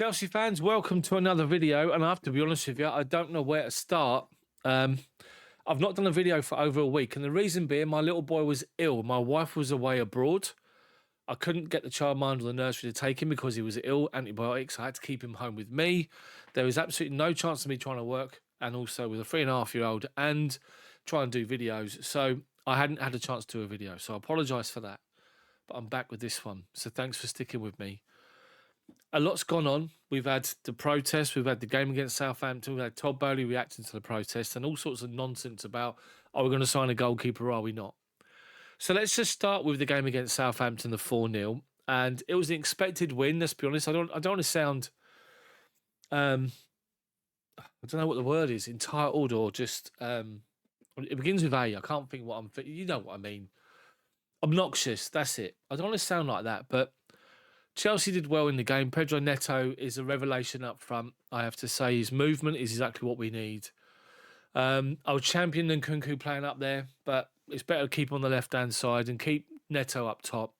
Chelsea fans, welcome to another video. And I have to be honest with you, I don't know where to start. I've not done a video for over a week. And the reason being, my little boy was ill. My wife was away abroad. I couldn't get the childminder or the nursery to take him because he was ill, antibiotics. I had to keep him home with me. There was absolutely no chance of me trying to work, and also with a 3.5-year-old and try and do videos. So I hadn't had a chance to do a video. So I apologise for that. But I'm back with this one. So thanks for sticking with me. A lot's gone on. We've had the protest, we've had the game against Southampton, we've had Todd Bowley reacting to the protest, and all sorts of nonsense about, are we going to sign a goalkeeper or are we not? So let's just start with the game against Southampton, the 4-0. And it was an expected win, let's be honest. I don't want to sound, I don't know what the word is, entitled or just, it begins with A. I can't think what I'm, you know what I mean. Obnoxious, that's it. I don't want to sound like that, but Chelsea did well in the game. Pedro Neto is a revelation up front. I have to say his movement is exactly what we need. I would champion Nkunku playing up there, but it's better to keep on the left-hand side and keep Neto up top.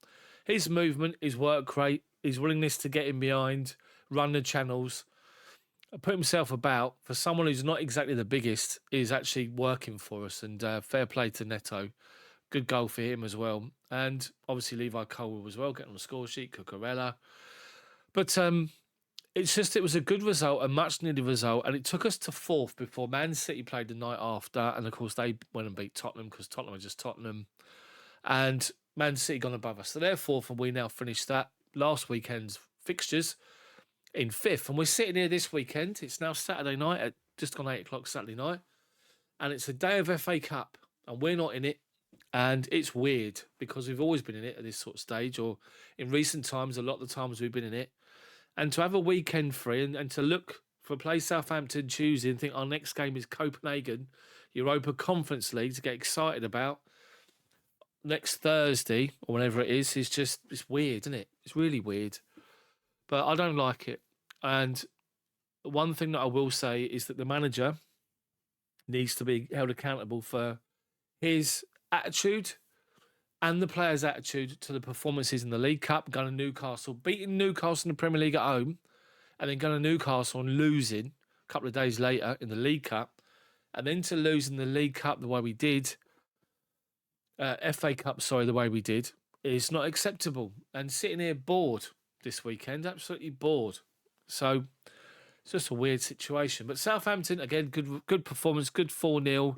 His movement, his work rate, his willingness to get in behind, run the channels, put himself about, for someone who's not exactly the biggest, is actually working for us. And fair play to Neto. Good goal for him as well. And obviously Levi Colwill as well, getting on the score sheet, Cucurella. But it was a good result, a much needed result, and it took us to fourth before Man City played the night after, and of course they went and beat Tottenham because Tottenham are just Tottenham, and Man City gone above us. So they're fourth, and we now finished that last weekend's fixtures in fifth, and we're sitting here this weekend. It's now Saturday night at just gone 8 o'clock Saturday night, and it's a day of FA Cup, and we're not in it. And it's weird because we've always been in it at this sort of stage, or in recent times, a lot of the times we've been in it. And to have a weekend free and to look for a place Southampton Tuesday and think our next game is Copenhagen, Europa Conference League, to get excited about next Thursday or whenever it is just, it's weird, isn't it? It's really weird. But I don't like it. And one thing that I will say is that the manager needs to be held accountable for his attitude and the players' attitude to the performances in the League Cup, going to Newcastle, beating Newcastle in the Premier League at home, and then going to Newcastle and losing a couple of days later in the League Cup, and then to lose in the League Cup the way we did, FA Cup, sorry, the way we did, is not acceptable. And sitting here bored this weekend, absolutely bored. So it's just a weird situation. But Southampton, again, good performance, good 4-0.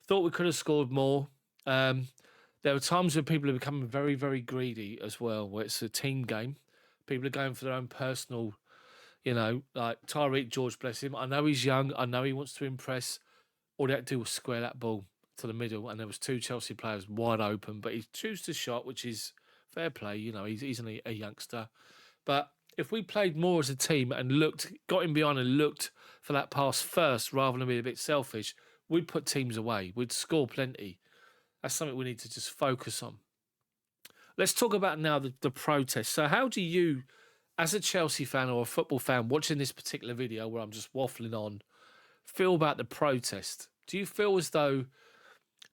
Thought we could have scored more. There are times where people are becoming very, very greedy as well, where it's a team game. People are going for their own personal, like Tyreek George, bless him. I know he's young. I know he wants to impress. All they had to do was square that ball to the middle, and there was 2 Chelsea players wide open, but he chose the shot, which is fair play. He's only a youngster. But if we played more as a team and got in behind and looked for that pass first rather than be a bit selfish, we'd put teams away. We'd score plenty. That's something we need to just focus on. Let's talk about now the protest. So how do you, as a Chelsea fan or a football fan watching this particular video where I'm just waffling on, feel about the protest? Do you feel as though,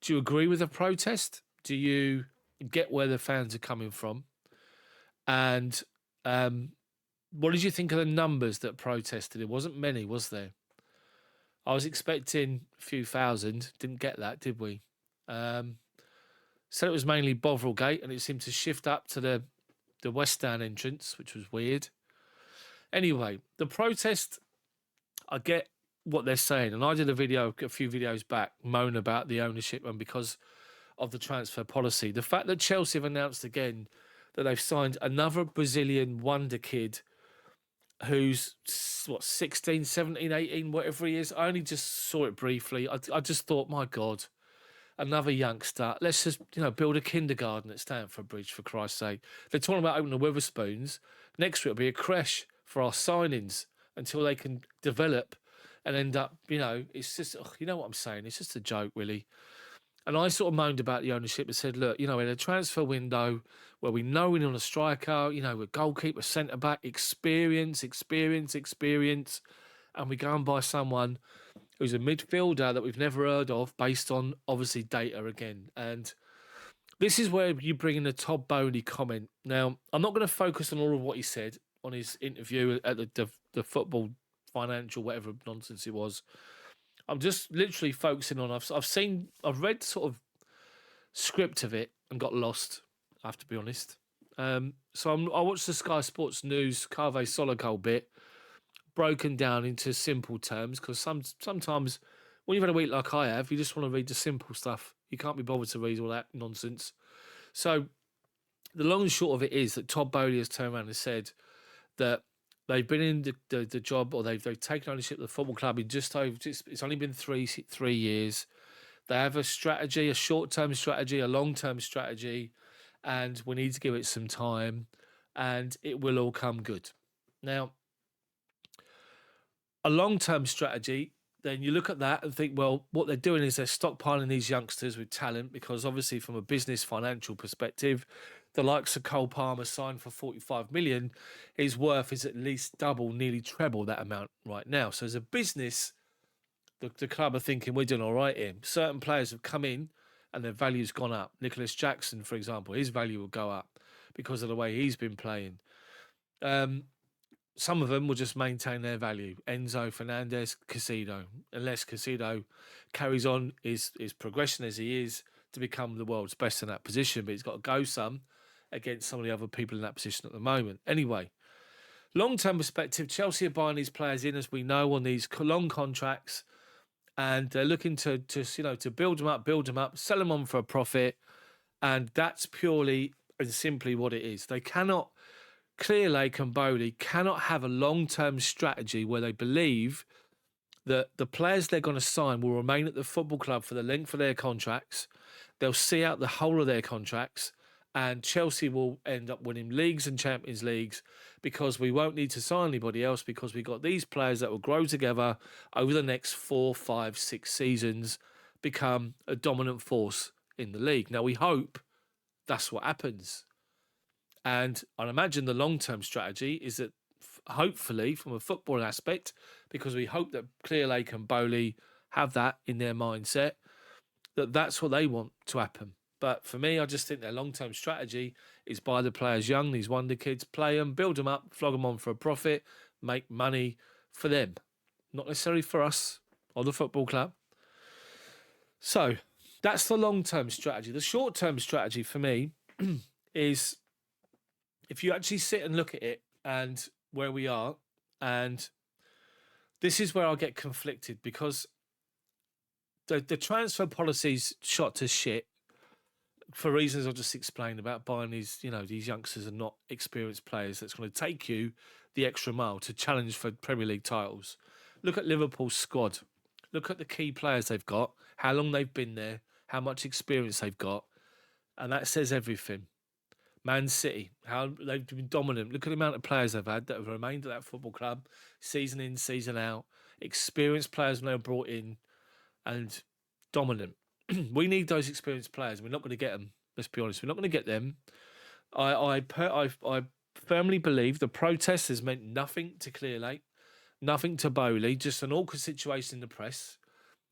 do you agree with the protest? Do you get where the fans are coming from? And what did you think of the numbers that protested? It wasn't many, was there? I was expecting a few thousand. Didn't get that, did we? Said it was mainly Bovril Gate, and it seemed to shift up to the West Stand entrance, which was weird. Anyway, the protest, I get what they're saying, and I did a few videos back, moan about the ownership and because of the transfer policy. The fact that Chelsea have announced again that they've signed another Brazilian wonder kid who's, 16, 17, 18, whatever he is. I only just saw it briefly. I just thought, my God, another youngster. Let's just, build a kindergarten at Stamford Bridge, for Christ's sake. They're talking about opening the Witherspoons. Next week it'll be a creche for our signings until they can develop and end up, it's just, you know what I'm saying? It's just a joke, really. And I sort of moaned about the ownership and said, look, in a transfer window where we know we need a striker, a goalkeeper, centre-back, experience, and we go and buy someone who's a midfielder that we've never heard of based on, obviously, data again. And this is where you bring in the Todd Bowley comment. Now, I'm not going to focus on all of what he said. on his interview at the football financial whatever nonsense it was. I'm just literally focusing on. I've read sort of script of it and got lost. I have to be honest. I watched the Sky Sports News Carve Solical bit broken down into simple terms because sometimes when you've had a week like I have, you just want to read the simple stuff. You can't be bothered to read all that nonsense. So the long and short of it is that Todd Bowley has turned around and said that they've been in the job, or they've taken ownership of the football club in it's only been 3 years. They have a strategy, a short-term strategy, a long-term strategy, and we need to give it some time, and it will all come good. Now, a long-term strategy, then you look at that and think, well, what they're doing is they're stockpiling these youngsters with talent because obviously from a business financial perspective, the likes of Cole Palmer signed for 45 million, his worth is at least double, nearly treble that amount right now. So as a business, the club are thinking we're doing all right here. Certain players have come in and their value's gone up. Nicholas Jackson, for example, his value will go up because of the way he's been playing. Some of them will just maintain their value. Enzo, Fernandez, Casido. Unless Casido carries on his progression as he is to become the world's best in that position, but he's got to go some against some of the other people in that position at the moment. Anyway, long-term perspective, Chelsea are buying these players in, as we know, on these long contracts, and they're looking to build them up, sell them on for a profit, and that's purely and simply what it is. They cannot. Clearlake and Bowley cannot have a long-term strategy where they believe that the players they're going to sign will remain at the football club for the length of their contracts. They'll see out the whole of their contracts, and Chelsea will end up winning leagues and Champions Leagues because we won't need to sign anybody else because we've got these players that will grow together over the next 4, 5, 6 seasons, become a dominant force in the league. Now, we hope that's what happens. And I imagine the long-term strategy is that hopefully from a football aspect, because we hope that Clearlake and Bowley have that in their mindset, that's what they want to happen. But for me, I just think their long-term strategy is buy the players young, these wonder kids, play them, build them up, flog them on for a profit, make money for them. Not necessarily for us or the football club. So that's the long-term strategy. The short-term strategy for me is, if you actually sit and look at it and where we are, and this is where I get conflicted because the transfer policy's shot to shit for reasons I've just explained about buying these youngsters and not experienced players that's going to take you the extra mile to challenge for Premier League titles. Look at Liverpool's squad. Look at the key players they've got, how long they've been there, how much experience they've got, and that says everything. Man City, how they've been dominant. Look at the amount of players they've had that have remained at that football club, season in, season out. Experienced players when they were brought in, and dominant. We need those experienced players. We're not going to get them. Let's be honest. We're not going to get them. I firmly believe the protest has meant nothing to Clearlake, nothing to Bowley. Just an awkward situation in the press.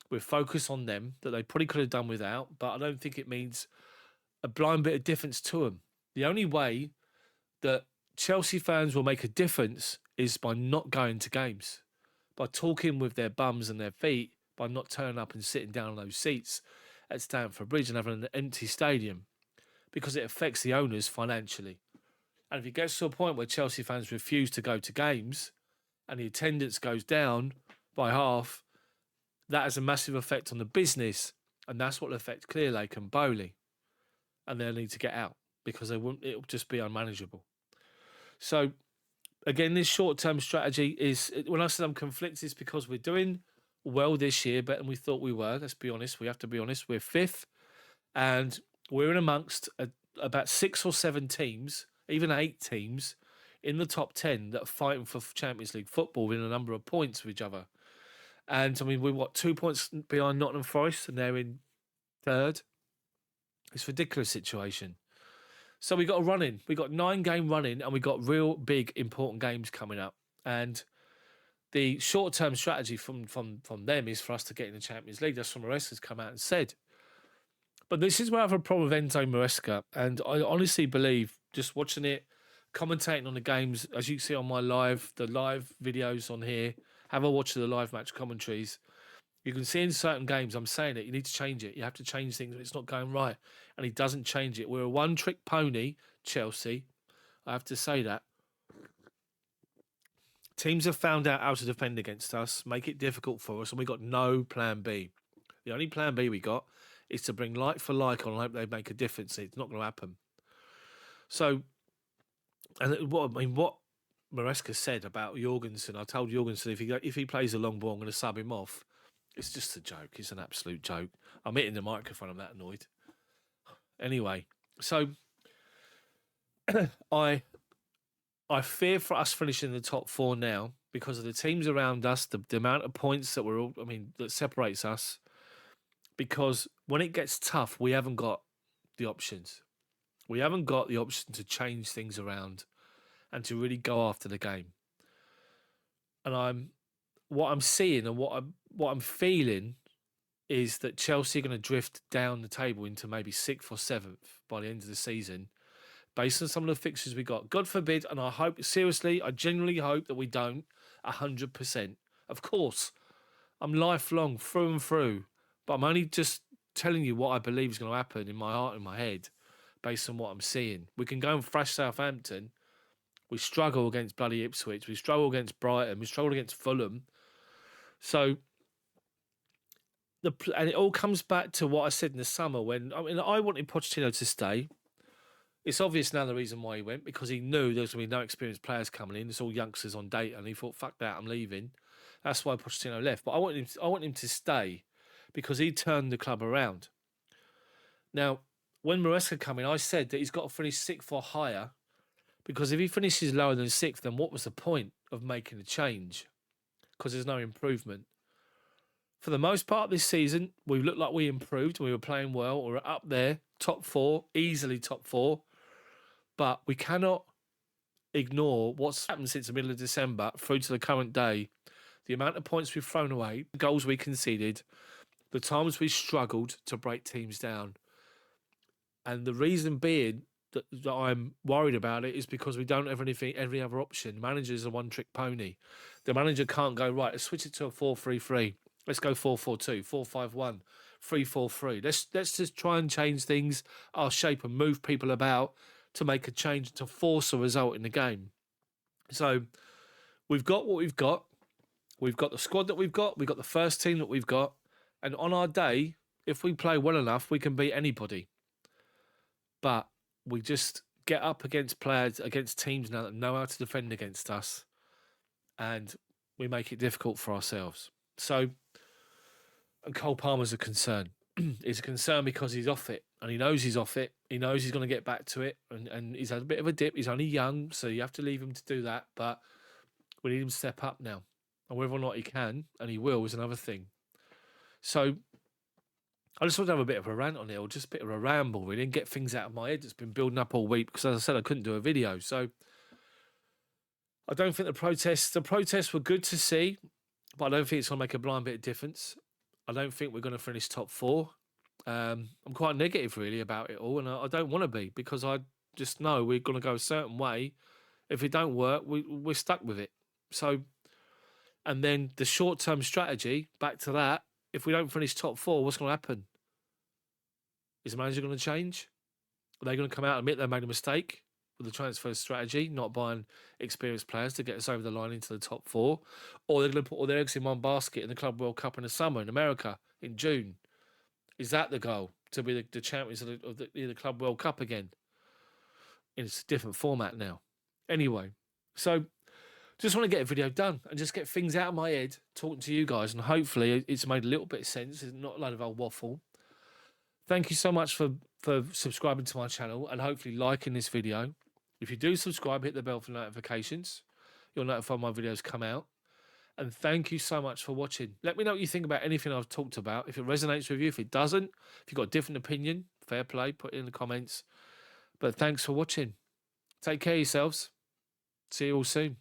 We're focused on them that they probably could have done without, but I don't think it means a blind bit of difference to them. The only way that Chelsea fans will make a difference is by not going to games, by talking with their bums and their feet, by not turning up and sitting down on those seats at Stamford Bridge and having an empty stadium, because it affects the owners financially. And if it gets to a point where Chelsea fans refuse to go to games and the attendance goes down by half, that has a massive effect on the business, and that's what will affect Clearlake and Bowley. And they'll need to get out, because it'll just be unmanageable. So, again, this short-term strategy is, when I said I'm conflicted, it's because we're doing well this year, better than we thought we were. Let's be honest. We have to be honest. We're 5th, and we're in amongst about 6 or 7 teams, even 8 teams, in the top 10 that are fighting for Champions League football in a number of points with each other. And, I mean, we're 2 points behind Nottingham Forest, and they're in 3rd. It's a ridiculous situation. So we got a run in. We got 9-game run in, and we got real big important games coming up. And the short-term strategy from them is for us to get in the Champions League. That's what Maresca's come out and said. But this is where I have a problem with Enzo Maresca. And I honestly believe, just watching it, commentating on the games, as you see on my the live videos on here. Have a watch of the live match commentaries. You can see in certain games, I'm saying it, you need to change it. You have to change things when it's not going right. And he doesn't change it. We're a one-trick pony, Chelsea. I have to say that. Teams have found out how to defend against us, make it difficult for us, and we got no plan B. The only plan B we got is to bring like for like on and hope they make a difference. It's not going to happen. So, and what Maresca said about Jorgensen, I told Jorgensen if he plays a long ball, I'm going to sub him off. It's just a joke. It's an absolute joke. I'm hitting the microphone. I'm that annoyed. Anyway, so I fear for us finishing in the top 4 now because of the teams around us, the amount of points that that separates us. Because when it gets tough, we haven't got the options. We haven't got the option to change things around and to really go after the game. And what I'm seeing and what I'm feeling is that Chelsea are going to drift down the table into maybe 6th or 7th by the end of the season, based on some of the fixtures we got. God forbid, and I genuinely hope that we don't 100%. Of course, I'm lifelong through and through, but I'm only just telling you what I believe is going to happen in my heart and my head, based on what I'm seeing. We can go and thrash Southampton. We struggle against bloody Ipswich. We struggle against Brighton. We struggle against Fulham. So, and it all comes back to what I said in the summer when I wanted Pochettino to stay. It's obvious now the reason why he went, because he knew there was going to be no experienced players coming in. It's all youngsters on data, and he thought, "Fuck that, I'm leaving." That's why Pochettino left. But I want him to stay because he turned the club around. Now, when Maresca came in, I said that he's got to finish 6th or higher, because if he finishes lower than 6th, then what was the point of making a change? Because there's no improvement. For the most part this season, we looked like we improved. We were playing well. We were up there, top 4, easily top 4. But we cannot ignore what's happened since the middle of December through to the current day. The amount of points we've thrown away, the goals we conceded, the times we struggled to break teams down. And the reason being that I'm worried about it is because we don't have every other option. The manager's a one-trick pony. The manager can't go, right, let's switch it to a 4-3-3. Let's go 4-4-2, 4-5-1, 3-4-3. Let's just try and change things, our shape, and move people about to make a change, to force a result in the game. So we've got what we've got. We've got the squad that we've got the first team that we've got. And on our day, if we play well enough, we can beat anybody. But we just get up against teams now that know how to defend against us, and we make it difficult for ourselves. So, and Cole Palmer's a concern. He's a concern because he's off it, and he knows he's off it. He knows he's going to get back to it, and he's had a bit of a dip. He's only young, so you have to leave him to do that. But we need him to step up now. And whether or not he can, and he will, is another thing. So I just want to have a bit of a rant on it, or just a bit of a ramble, really, and get things out of my head that's been building up all week, because as I said, I couldn't do a video. So I don't think the protests were good to see, but I don't think it's going to make a blind bit of difference. I don't think we're going to finish top 4. I'm quite negative, really, about it all, and I don't want to be, because I just know we're going to go a certain way. If it don't work, we're stuck with it. So, and then the short-term strategy, back to that, if we don't finish top 4, what's going to happen? Is the manager going to change? Are they going to come out and admit they made a mistake with the transfer strategy, not buying experienced players to get us over the line into the top 4? Or they're going to put all their eggs in one basket in the Club World Cup in the summer in America in June? Is that the goal, to be the champions of the Club World Cup again? It's a different format now. Anyway, so just want to get a video done and just get things out of my head, talking to you guys, and hopefully it's made a little bit of sense. It's not a lot of old waffle. Thank you so much for subscribing to my channel and hopefully liking this video. If you do subscribe, hit the bell for notifications. You'll notify when my videos come out. And thank you so much for watching. Let me know what you think about anything I've talked about. If it resonates with you, if it doesn't, if you've got a different opinion, fair play, put it in the comments. But thanks for watching. Take care of yourselves. See you all soon.